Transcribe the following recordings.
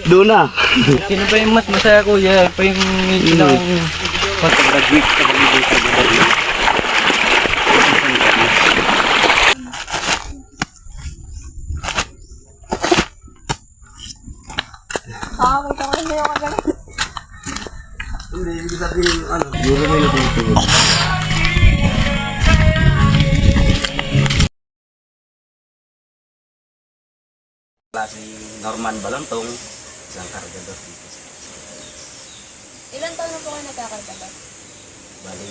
Doon na. Sino ba yung mas masaya kuya? Pa yung medyo ng pag-graduate ka mag-ibig. Wait ako hindi ako ganun. Hindi, hindi sabihin yung ano. Siguro may natutulog. Si Norman Balantong, isang kargador dito sa Ilan taon na po kayo nagkakarga ba? Bali,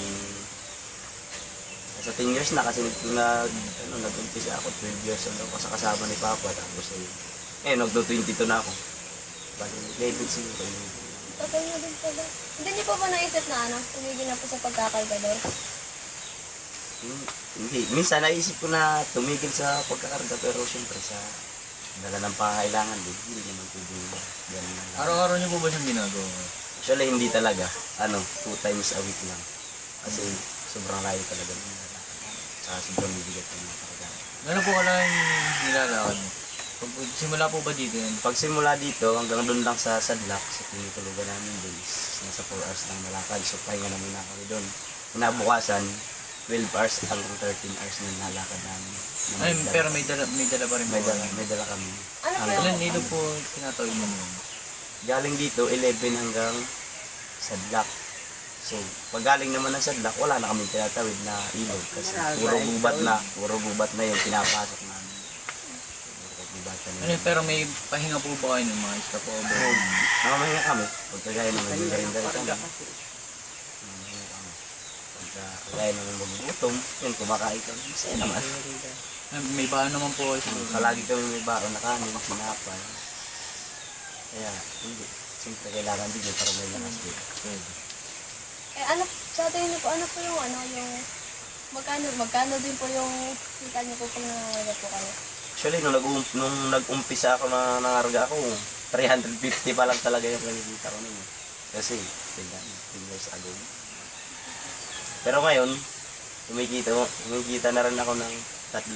sa 10 years na kasi nag-umpisa ako, 12 years old ako sa kasama ni Papa. Tapos nagdo-22 na ako. Bali, 11 siguro. Tagal na din pala. Hindi niyo po ba naisip na tumigil na po sa pagkakargador? Hindi. Minsan naisip ko na tumigil sa pagkakarga pero siyempre sa dala ng pangailangan din, hindi naman pwede ganun na lang. Araw-araw niyo po ba siyang ginagawa? Actually, hindi talaga. 2 times a week lang. Kasi sobrang layo talaga ng lalakad. Saka sobrang bibigat ng mga karga. Gano'n po ka lang nilalakad mo? Simula po ba dito yan? Pagsimula dito, hanggang doon lang sa Sadlak, sa tinutulugan namin doon, nasa 4 hours lang malakad. So, pahinga na muna kami doon. Kinabukasan, 12 hours hanggang 13 hours na nalakad namin. Ay, pero may dala pa rin po. May dala kami. Ano po Ilan yung... nilo po tinatawid mo nun? Galing dito, 11 hanggang Sadlak. So, pag galing naman ng Sadlak, wala na kami tinatawid na ilog. Kasi puro gubat na yung pinapasok namin. Puro gubatan na yun. Pero may pahinga po ba kayo ng mga stop over? Nakamahinga kami. Pagkagaya naman yung garinda kami. Nakamahinga kami. Pagkagaya naman magugutom, yun, kumakain kami. Masaya naman. May bahan naman po kayo. Palagi kami may baon na kanin, sinapay. Kaya, hindi. Siyempre kailangan din yun para may lakas din. sa tingin niyo po, ano po yung magkano din po yung kita niyo po pag nangangarga po kayo? Actually, nung nag-umpisa ako na nangarga ako, 350 pa lang talaga yung kinikita ko nun. Kasi, 10 years ago. Pero ngayon, kumikita na rin ako ng 3,000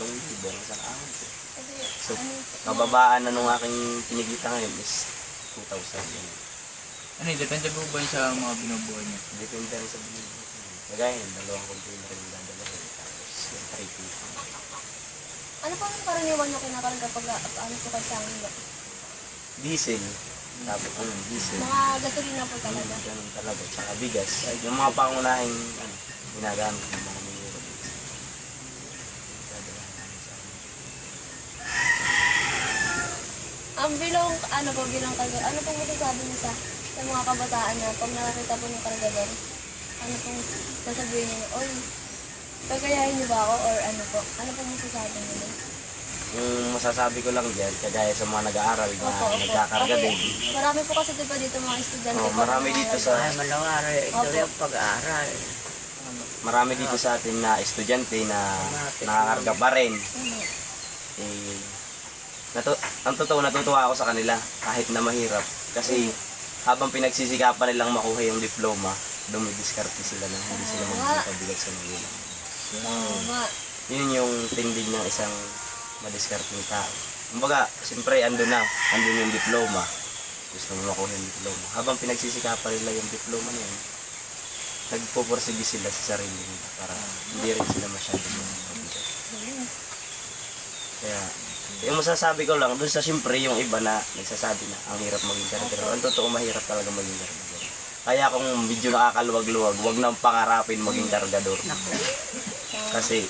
isang araw. So, kababaan na nung aking kinikita ngayon is 2,000 yun. Depende po ba yun sa mga binubuhay niyo? Depende rin sa binili. Kagaya yun, 2 container yung dadalahin. Tapos yung 3 piece. Ano po yung karaniwan yung kinakarga pag po kayo sa amin ba? Diesel. Tapos diesel. Mga gasolina po talaga. Ganun talaga. Tsaka bigas. Yung mga pangunahing ginagamit ng mga minero. Dadalahin namin sa amin. Bilang kargador, ano pong masasabi niyo sa mga kabataan na pag nakakita po ng kargador, ano pong sasabihin niyo, oy, kagayahin niyo ba ako or ano po? Ano pong masasabi niyo? Yung masasabi ko lang dyan, kagaya sa mga nag-aaral na nagkakarga Kasi din. marami po kasi diba dito mga estudyante po. Marami dito sa marami dito sa atin na estudyante na nakakarga pa rin. Ang totoo, natutuwa ako sa kanila kahit na mahirap. Kasi habang pinagsisikapan nilang makuha yung diploma, dumidiskarte sila na hindi sila magpapabigat sa magulang. Yun yung tindig ng isang madiskarting tao. Kumbaga, siyempre andun yung diploma. Gusto mo makuha yung diploma. Habang pinagsisikapan nila yung diploma na yun, nagpupursige sila sa sarili nila para hindi rin sila masyadong magpabigat. Kaya, yung masasabi ko lang, dun sa siyempre yung iba na nagsasabi na ang hirap maging kargador. Ang totoo, mahirap talaga maging kargador. Kaya kung medyo nakakaluwag-luwag, huwag nang pangarapin maging kargador. Kasi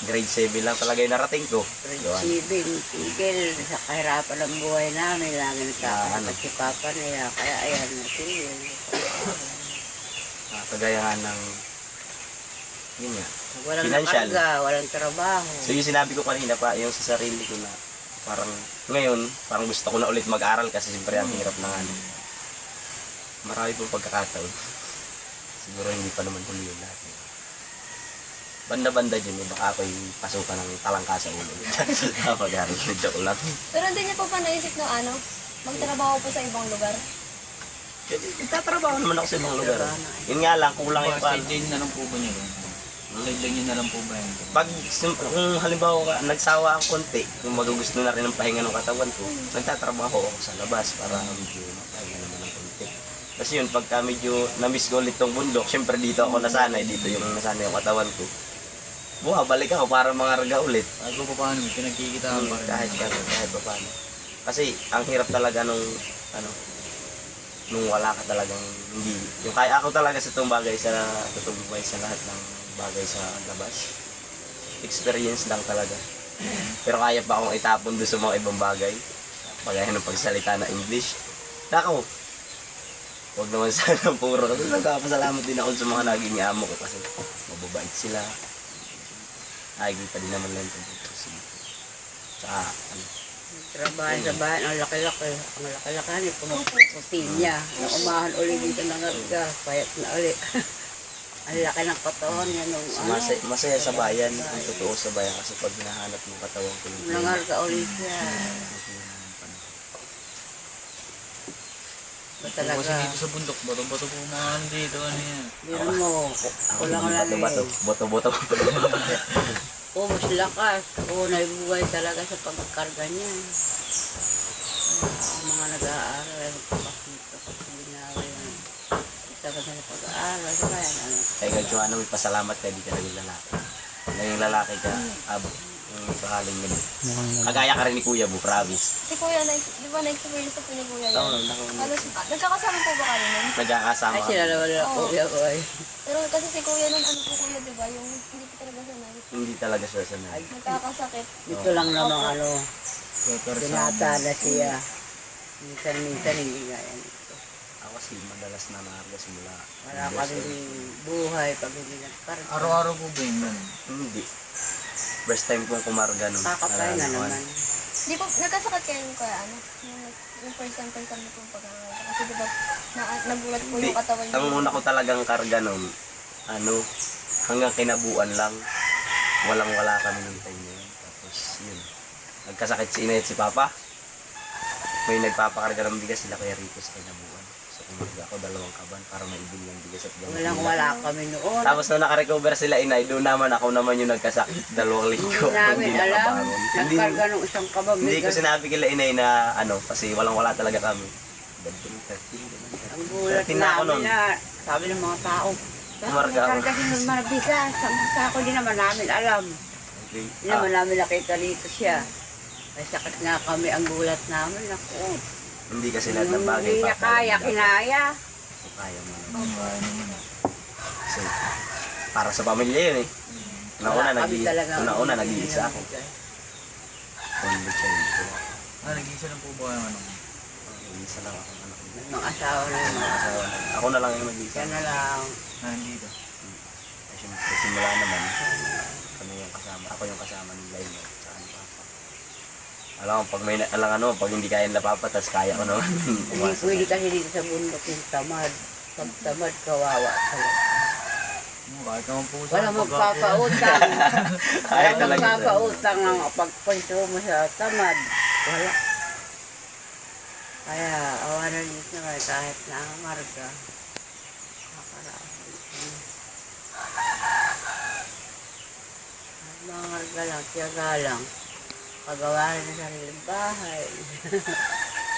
grade 7 lang talaga yung narating ko. Grade 7, tigil sa kahirapan ng buhay namin. Lagi nagkakapat si Papa nila. Kaya ayan, tigil. Kagayangan ng yun nga. Walang Financial. nakarga, walang trabaho. So yung sinabi ko kanina pa, yung sa sarili ko na parang ngayon, parang gusto ko na ulit mag-aral kasi siyempre ang hirap na marami pong pagkakataon. Siguro hindi pa naman huli yung lahat. Banda-banda dyan, baka ako'y pasukan ng talangka sa ulo. Pag-aral, joke lang. Pero hindi niyo po pa naisip na magtrabaho po sa ibang lugar? Nagtatrabaho naman ako sa ibang lugar. Yun nga lang, kulang yung paano. Din na lang po ba niyo? Sideline nyo na lang po ba yan? Pag kung halimbawa nagsawa ang konti, kung magugusto na rin ang pahinga ng katawan ko, nagtatrabaho ako sa labas para medyo mapahinga naman ng konti. Kasi yun, pagka medyo na-miss ko ulit tong bundok, syempre dito ako nasanay, dito yung nasanay yung katawan ko. Bumabalik ako para mangarga ulit. Bago pa paano, pinagkikitaan pa rin. Kahit pa paano. Kasi ang hirap talaga nung wala ka talagang hindi. Yung kaya ako talaga sa itong bagay sa lahat ng bagay sa labas. Experience lang talaga. Pero kaya pa akong itapon doon sa mga ibang bagay. Pagaya ng pagsalita na English. Nako, huwag naman sana puro. Kasi nagpapasalamat din ako sa mga naging amo ko kasi mababait sila. Nakikita din naman lang itong puso. Tsaka, Trabaho sa bahay, ang laki-laki. Ang laki-laki, pumuputin niya. Nung umahan ulit dito ng arga, payat na ulit. Ang laki ng katawan niya nung masaya sa bayan. Ang totoo sa bayan kasi pag hinahanap ng katawan ko. nangarga ulit siya. Ba Kasi talaga, dito sa bundok, bato-bato po mga dito, ano yan. biro mo, kulang lang Bato-bato. eh. Boto-boto. Mas lakas. Oo, naibuhay talaga sa pagkarga niya. Ang mga nag-aaral ay magpapakita sa ginawa yan. Ito ba sa pag-aaral? Sa bayan, ano? Kaya Gagchuano, may pasalamat ka, di ka naging lalaki. Naging lalaki ka, yung sakaling nila. Kagaya ka rin ni Kuya Bo, promise. Si Kuya, di ba na-experience sa ni Kuya Oo, yan? Halos, nagkakasama po ba kayo nun? Nagkakasama Ay, kami. sila naman na kuya ko ay. Pero kasi si Kuya nun, ano po Kuya, di ba? Yung hindi ko talaga sanay. Hindi talaga siya sanay. Nagkakasakit. Dito lang naman ano, Pero sa binata na siya. Minsan hindi nga yan. Ako kasi madalas na naharga simula. Wala ka rin buhay pag hindi nagkarga. araw-araw po ba yun ganun? Hindi. First time kong kumarga nun. Kakapay na naman. Di po, nagkasakit kayo yung Kuya, ano? Yung first time na po pag-aaral. Kasi di ba, nagulat po Hindi. yung katawan niyo. Ang una ko talagang karga nun, hanggang kinabuan lang. Walang-wala kami ng time na yun. Tapos yun. Nagkasakit si Inay at si Papa. May nagpapakarga ng bigas sila kaya rito sa kinabuan. So kumarga ako 2 kaban para maibili ng bigas at gamit. Wala kami noon. Tapos nung nakarecover sila Inay, doon naman ako naman yung nagkasakit 2 linggo. Hindi namin Hindi alam. nakabangon. Hindi, Nagkarga ng isang kabag. hindi ko sinabi kila Inay na kasi walang-wala talaga kami. 13. Ang gulat 13 na ako nun. namin na, sabi ng mga tao, Kumarga ako. karga din ng mga bigas. Ang sako din naman namin alam. Okay. Hindi naman namin nakita dito siya. May sakit nga kami, ang gulat namin. Ako, Hindi kasi lahat ng bagay hindi niya kaya, kinaya. Kaya mo naman. Kasi para sa pamilya yun eh. Una-una nag-iisa ako. Only child ko. Nag-isa lang po ba yung ano? Nag-iisa lang ako. Anak ko. Mga asawa na yun. Asawa na. Ako na lang yung nag-iisa. Siya na lang. Nandito. Kasi simula naman, kami yung kasama. Ako yung kasama ng Laila. Saan papa. Alam mo, pag hindi kaya nila papa, tas kaya ko naman. Hindi pwede kasi dito sa bundok yung tamad. Pag tamad, kawawa talaga. Kahit naman po sa Walang magpapautang. Kaya Walang talaga. magpapautang ang pagpunto mo sa tamad. Wala. Kaya, awa na Diyos naman kahit na amarga. Mangarga lang, tiyaga lang. Pagawa rin ng sariling bahay.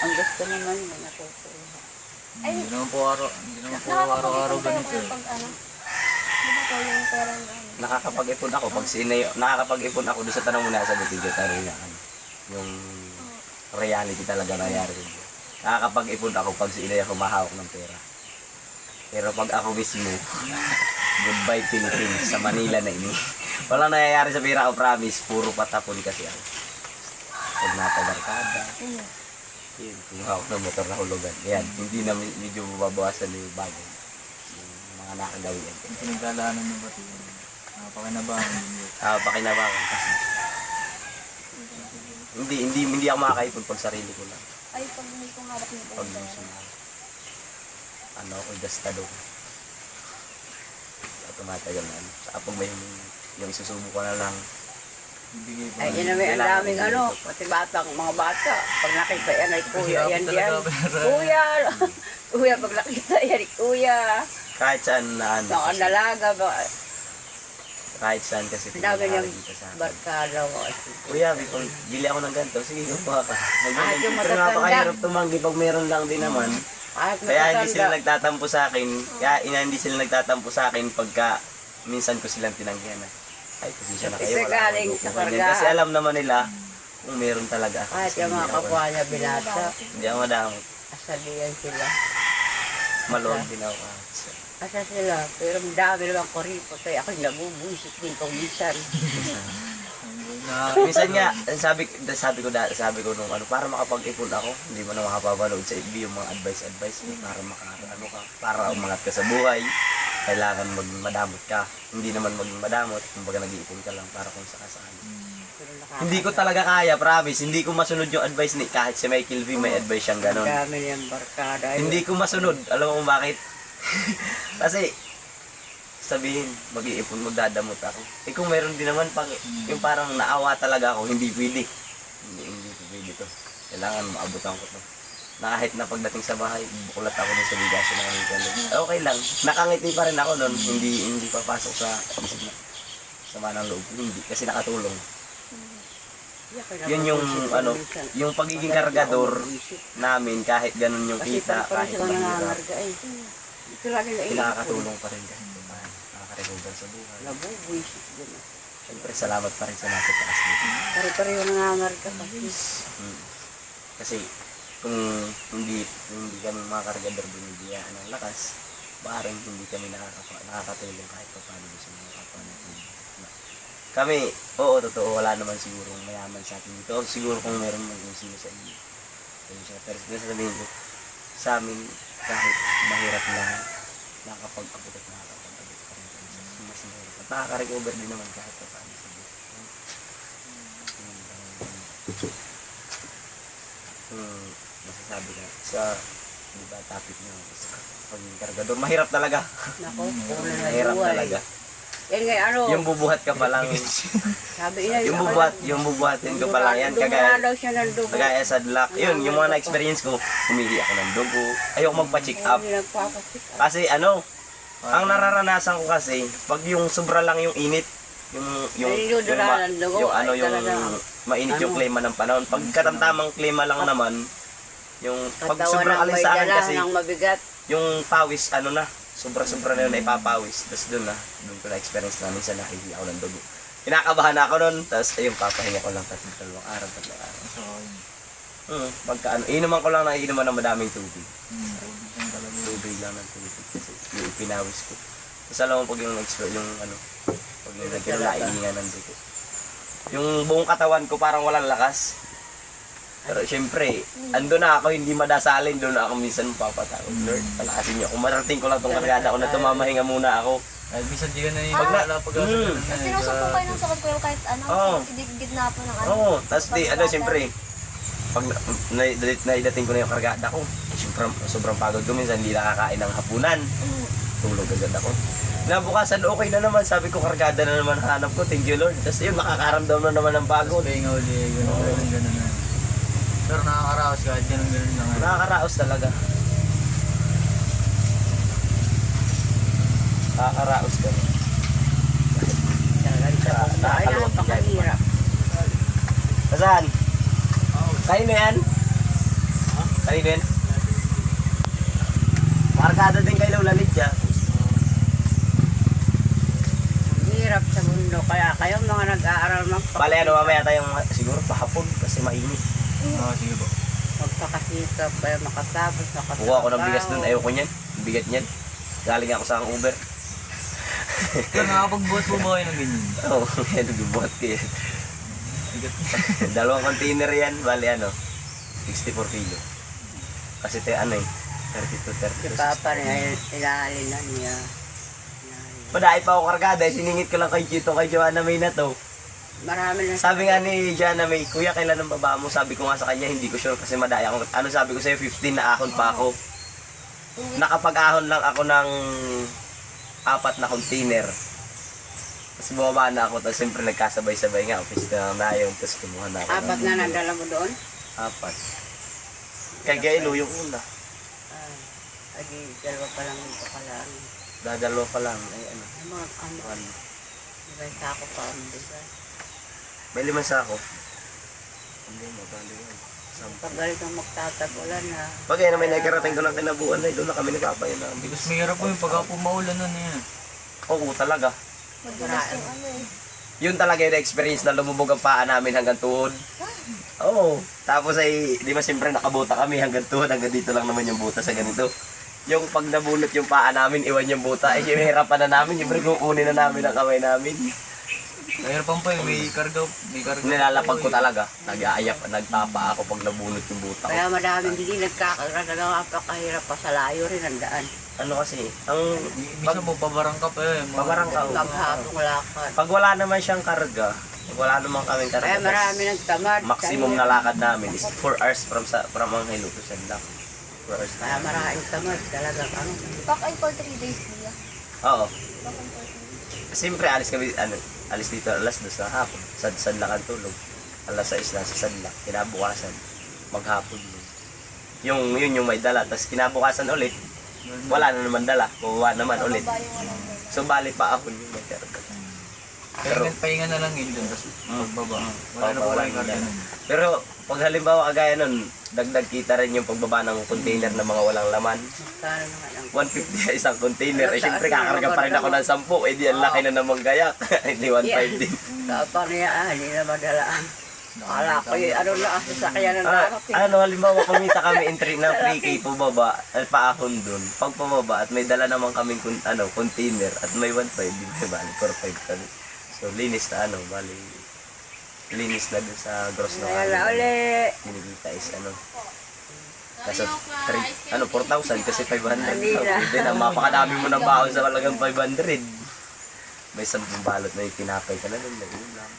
Ang gusto naman yun, natutuwa. Hindi naman po araw-araw ganito eh. Pag ano? Di ba po yung parang ano? Nakakapag-ipon ako. Pag nakakapag-ipon ako doon sa tanong mo na sagutin ko, tayo na yung reality talaga nangyari ko. Nakakapag-ipon ako pag si Inay ako mahawak ng pera. Pero pag ako mismo, goodbye Philippines, sa Manila na ini. Walang nangyayari sa pera ko, promise. Puro patapon kasi ako. Pag napabarkada, yun, kumuha ako ng motor na hulugan. Yan, hindi na medyo mababawasan yung bagay. Yung mga nakagawian. Yung pinagdalaanan mo ba ito? Napakinabangan din yun. Pakinabangan kasi. Hindi ako makakaipon pag sarili ko lang. Ay, pag hindi kong harap nito. Pag gusto na. Ako gastado ko. Tumatagal na. Saka pag may yung isusubo ko na lang. Ibigay po. Ay, yun naman ang daming ano, pati batang, mga bata. Pag nakita yan ay kuya, yan yan. Kuya! Kuya, pag nakita yan, kuya. Kahit saan na ano. Ang dalaga ba? Kahit saan kasi Ang dami niyang nakakita sa akin. barkada ko. Kuya, bili ako ng ganito. Sige, kuha ka. yung Pero matatanda. napakahirap tumanggi pag meron lang din naman. Kahit Kaya hindi sila matatanda. nagtatampo sa akin. Hindi sila nagtatampo sa akin pagka minsan ko silang tinanggihan na. Ay, pasensya na kayo. Kasi Wala galing akong sa kukuha niyan. karga. Kasi alam naman nila kung meron talaga ako. Kahit Kasi yung mga hindi ako- kapwa niya binata, Hindi ako madamot. asalihan sila. Maluwag din ako. Asa sila, pero ang dami naman ko rin. Kaya ako'y nabubuisit din kung minsan. Minsan nga, sabi ko nung ano, para makapag-ipon ako, hindi mo na makapapanood sa FB yung mga advice para para umangat ka sa buhay. Kailangan maging madamot ka. Hindi naman maging madamot, kumbaga nag-iipon ka lang para kung sakasakali. Hindi ko talaga kaya, promise. Hindi ko masunod yung advice ni kahit si Michael V may advice siyang Ang ganon. dami niyang barkada. Hindi ko masunod. Alam mo kung bakit? Kasi sabihin, mag-iipon, magdadamot ako. Eh kung meron din naman, yung parang naawa talaga ako, hindi pwede. Hindi pwede to. Kailangan maabutan ko to. Na kahit na pagdating sa bahay, bukulat ako dun sa bigasyon ng weekend. Okay lang. Nakangiti pa rin ako nun. Hindi papasok sa isip na sama ng loob. Hindi. Kasi nakatulong. Yun yung ano, yung pagiging kargador namin kahit ganun yung Kasi kita, parang kahit sila mahirap, nangangarga eh. Ito lagi na nakakatulong pa rin kahit paano. Nakaka-recover sa buhay. Nabubuisit din. Siyempre, salamat pa rin sa nasa taas dito. Pare-pareho nangangarga kasi. Kasi kung hindi kami mga kargador binibiyaan ng lakas, parang hindi kami nakakatulong kahit pa paano sa mga kapwa natin. Kami, oo, totoo, wala naman sigurong mayaman sa atin dito. Siguro kung meron mag-usino sa inyo. Pero sabihin ko, sa amin, kahit mahirap lang, nakakapag-abot at nakakapag-abot pa rin kami sa mas mahirap. At nakaka-recover din naman kahit pa paano sa buhay. Masasabi ka sa diba, topic nyo sa pagiging kargador. Mahirap talaga. Nako, una na Mahirap buhay. talaga. Yan nga ano, Yung bubuhat ka pa lang, sabi ina, yung bubuhatin ka pa lang yan, Dumura daw siya ng dugo. kagaya sa dlak. Yun, yung mga na-experience ko, humihi ako ng dugo. Ayoko magpa-check up. Hindi nagpapasik. Kasi ano, ang nararanasan ko kasi, pag yung sobra lang yung init, Nilidudura ng dugo, yung ano, ay yung talaga. mainit yung Ano? klima ng panahon. Pag katamtamang klima lang naman, yung pag Katawan sobrang ng alin may sa akin dala kasi, ng mabigat. yung pawis, ano na, sobra-sobra na yun na ipapawis. Tapos doon ko na-experience na minsan nahihi ako ng dugo. Kinakabahan ako nun, tapos ayun, papahinga ko lang tatlong araw. Pagka ano, inuman ko lang na inuman ng madaming tubig. Tubig lang ng tubig. Kasi yung pinawis ko. Tapos alam mo pag yung ano, pag yung nagkinalainga ng dugo. Yung buong katawan ko parang walang lakas. Pero syempre, ando na ako, hindi madasalin, doon ako minsan papatawag. Lord, palakasin niyo. Kung marating ko lang itong kargada ko na tumamahinga muna ako. Ay, minsan di ka na yung Tapos sinusupo kayo ng sakit ko kahit ano, Oo. gitna po ng ano. Oo, tapos di, ano, syempre, pag naidating ko na yung kargada ko, sobrang pagod ko, minsan hindi nakakain ng hapunan. Tulog agad ako. Nabukasan, okay na naman, sabi ko, kargada na naman hanap ko, thank you Lord. Tapos yun, nakakaramdam na naman ng pagod. Pahinga uli, gano'n na. Pero nakakaraos kahit ganun lang. Nakakaraos talaga. Nakakaraos ka. Ay, napakahirap. Saan? Kayo na yan? Kayo na yan? Markada din kayo lalit ya. Hirap sa mundo. Kaya kayo mga nag-aaral Bale ano, mamaya tayong siguro pahapon kasi mainit. Oo, sige po. magpakasikap kaya makatapos, makatapos. Kuha ako ng bigas dun, ayoko niyan. Bigat niyan. Galing ako sa Uber. Pero nakapagbuhat po ba kayo ng ganyan? Oo, yan, nagbubuhat ko yan. Dalawang container yan, bali ano, 64 kilo. Kasi ano eh, 32, 32. Si Papa niya, inaalin na niya. Padahit pa ako kargada, siningit ko lang kay Chito, kay Joanna May na to. Marami na. Sabi nga ni Joanna May, Kuya, kailan ang baba mo? Sabi ko nga sa kanya, hindi ko sure kasi madaya ako. Ano sabi ko sa'yo, 15 na ahon pa ako. Nakapag-ahon lang ako ng 4 na container. Tapos bumaba na ako, tapos siyempre nagkasabay-sabay nga, office na lang na yun, tapos kumuha na ako. 4 na nadala mo doon? 4. Kay Gailo yung una. Adi, dalawa pa lang ito pala. Dadalo pa lang, ay ano. Mga ano. May sako pa ang bigas. May 5 sako. Hindi, magkano yun. Pag galit ang magtatagulan na. Pag yan may nagkarating ko ng kinabuan na doon na kami nagpapayan ng bigas. Mas mahirap po yung pagka pumaulan na niya. Oo, talaga. Madulas yung ano eh. Yun talaga yung experience na lumubog ang paa namin hanggang tuhod. Oo. Tapos ay, di ba siyempre nakabuta kami hanggang tuhod, hanggang dito lang naman yung buta sa ganito. Yung pag nabunot yung paa namin, iwan yung buta, eh hirapan na namin, siyempre kukunin na namin ang kamay namin. Mahirapan pa yung may karga. Nilalapag ko talaga. Nag-aayap, nagtapa ako pag nabunot yung buta ko. Kaya madaming hindi nagkakagagawa pa kahirap pa sa layo rin ang daan. Ano kasi, ang Minsan po pabarang ka pa eh. Pabarang ka. Maghapong lakad. pag wala naman siyang karga, pag wala naman kaming karga, Kaya marami nagtamad. maximum na lakad namin is 4 hours from Anghelo to Sanlac. 4 hours Kaya maraming tamad. Talagang ano. Pack ay for 3 days kuya. Oo. Pack ay for 3 days. Siyempre, alis dito alas 2 ng hapon. Sa Sanlac ang tulog. Alas 6 na sa Sanlac. Kinabukasan, maghapon yun. Yung may dala. Tapos kinabukasan ulit, wala na naman dala. Kuha naman ulit. Bababa yung walang dala. So, bali pa ako yung may karga. Pahinga na lang yun dun. Tapos pagbaba. Wala na po Wala kayong na. karga nun. Pero, pag halimbawa kagaya nun, dagdag kita rin yung pagbaba ng container ng mga walang laman. Magkano naman ang 150 isang container. Eh, syempre, kakarga pa rin ako ng 10. Eh, di ang laki na namang gayak. Hindi 1.5 din. kapanayaan. Hindi na madalaan. Akala ko yung ano na ang sasakyan ng darating. Ano, halimbawa kumita kami entry ng 3K pababa, paahon dun. Pag pababa at may dala naman kaming container at may 1.5, di ba, bali 4.5 kami. So, linis na bali, linis na dun sa gross na Kaya na uli. kinikita is nasa 4,000 kasi 500. Hindi na. Hindi na, mapakadami mo ng baon sa talagang 500. May 10 balot na yung tinapay ka na dun, may ulam.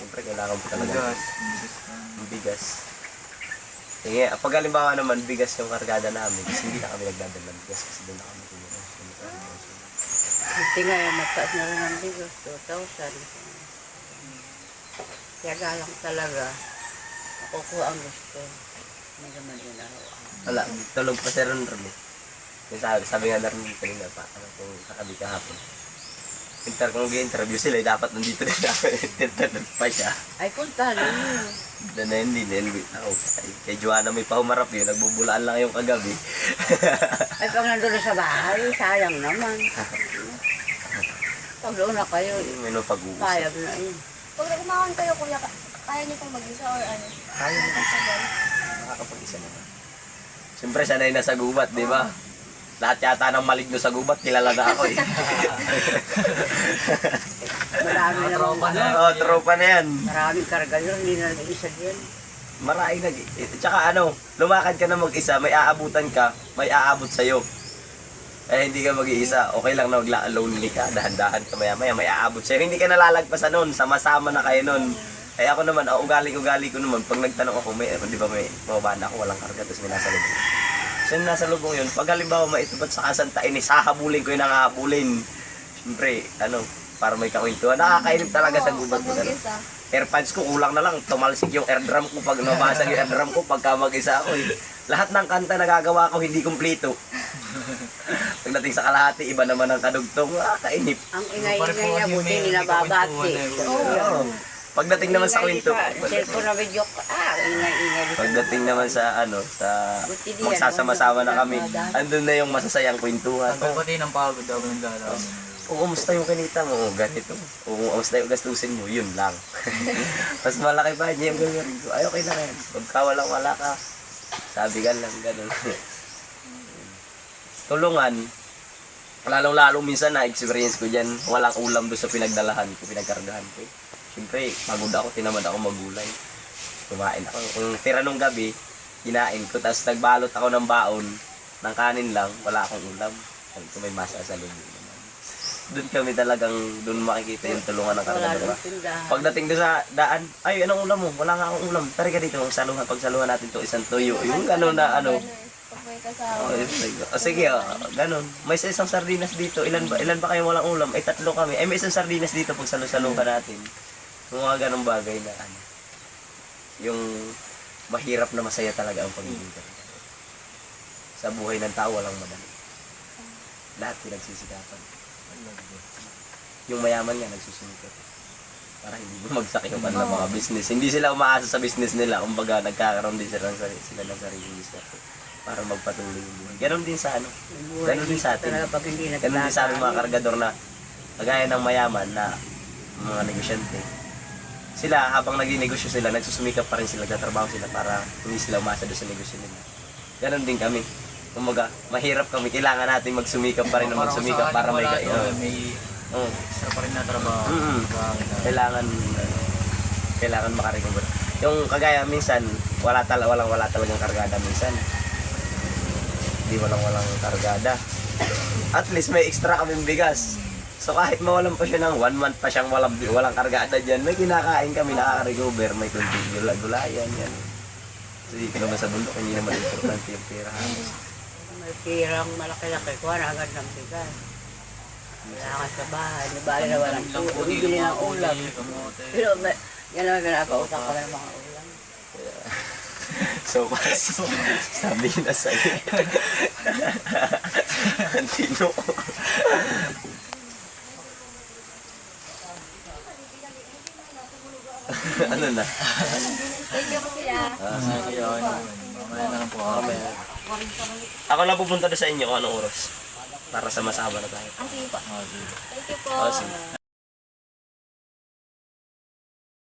Siyempre, kailangan mo talaga Bigas. ng bigas. Sige, pag halimbawa naman, bigas yung kargada namin, kasi hindi na kami nagdadala ng bigas kasi doon na kami tumulong. Hindi nga yung mataas na rin ang bigas. 2,000. Kaya galang talaga. Nakukuha ang gusto. Hindi naman yun araw-araw. Wala, tulog pa si Ron Ron eh. Yung sabi nga na rin kanina pa, kung kakabi kahapon. Kung interview sila, dapat nandito na namin. Tintanong pa siya. Ay, punta na yun. Doon na hindi, nilwit ako. Kay Joanna may pahumarap yun, nagbubulaan lang yung kagabi. Ay, pag nandun na sa bahay, sayang naman. Pag doon na kayo, May no pag-uusap. sayang na yun. Pag nagumakaon kayo kuya, kaya niyo pong mag-isa or ano? Kaya mo Sabay. makakapag-isa naman. Siyempre, sanay na sa gubat, di ba? Lahat yata ng maligno sa gubat, kilala na ako eh. Marami naman. Tropa na. Oo, tropa na yan. Maraming karga yun, hindi na isa din. Maraming tsaka lumakad ka na mag-isa, may aabutan ka, may aabot sa'yo. Eh, hindi ka mag-iisa, okay lang na lonely ka, dahan-dahan ka maya-maya, may aabot sa'yo. Hindi ka nalalagpasan nun, sama-sama na kayo nun. Eh ako naman, ugali ko naman, pag nagtanong ako, di ba may mababa na ako, walang karga, tapos may nasa lubong. So yung nasa lubong yun, pag halimbawa maitubat sa kasantain, sahabulin ko yung nangahabulin. Siyempre, para may kakwentuhan, nakakainip talaga sa gubat ko. Pag mag-isa. Airpods ko, kulang na lang, tumalsik yung airdrum ko pag nabasag yung airdrum ko pagka mag-isa ako eh. Lahat ng kanta nagagawa ko hindi kumpleto. Pagdating sa kalahati, iba naman ang kadugtong, kainip. Ang ingay-ingay niya, buti nilababati. Oo. Pagdating naman sa kwento, Cellphone na video, ingay-ingay. pagdating naman sa Buti diyan, magsasama-sama na kami, andun na yung masasayang kwentuhan. Pagpapati ng pagod daw ng lalaman. Oo, kumusta yung kinita mo? Oo, ganito. Oo, kumusta yung gastusin mo? Yun lang. Mas malaki pa niya yung gagawin ko. Ay, okay na yan. Pagka walang-wala ka, sabi ka lang, ganun. Tulungan. Lalong-lalong minsan na-experience ko dyan, walang ulam doon sa pinagdalahan ko, pinagkargahan ko. Siyempre, pagod ako, tinamad ako magulay. Kumain ako. Kung tira nung gabi, kinain ko. Tapos nagbalot ako ng baon, ng kanin lang, wala akong ulam. Sabi ko may masa sa lubong naman. Doon kami talagang, doon makikita yung tulungan ng Wala karga. nang tindahan. Pagdating doon sa daan, ay, anong ulam mo? Wala nga akong ulam. Tari ka dito, pagsaluhan natin to isang tuyo. Yung gano'n na Pag may kasama. sige, ganun. May isang sardinas dito. Ilan ba kayo walang ulam? Ay, 3 kami. Ay, may isang sardinas dito pag salo-salo ka natin. Yung mga ganung bagay na yung mahirap na masaya talaga ang pagiging karga. Sa buhay ng tao, walang madali. Lahat pinagsisikapan. Yung mayaman nga, nagsusumikap. Para hindi bumagsak yung kanilang mga business. Hindi sila umaasa sa business nila. Kumbaga, nagkakaroon din sila ng sariling business para magpatuloy yung buhay. Ganon din sa ano. Ganon din sa atin. Talaga pag hindi Ganon din sa aming mga kargador na kagaya ng mayaman na mga negosyante. Sila, habang naging-negosyo sila, nagsusumikap pa rin sila, nagtatrabaho sila para hindi sila umasa doon sa negosyo nila. Ganon din kami. Kumbaga, mahirap kami. Kailangan natin magsumikap pa rin na magsumikap para may may Oo. extra pa rin na trabaho. Kailangan makarecover. Yung kagaya minsan, wala talagang kargada minsan. Hindi walang kargada. At least may extra kaming bigas. So kahit mawalan pa siya ng 1 month pa siyang walang kargada dyan, may kinakain kami, nakaka-recover, may kunting gulayan yan. Kasi naman sa bundok, hindi naman importante yung pera. May pirang malaki-laki ko, agad ng bigas. Wala ka sa bahay, di bali na walang tulo, bibili ng ulam. Pero yan naman ginagautang ko ng mga ulam. So, sabi na sa'yo. Antino. Ano na? Thank you po sila. Mamaya na lang po. Ako lang pupunta doon sa inyo kung anong oras. Para sama-sama na tayo. Sige po. Sige. Thank you po. Sige.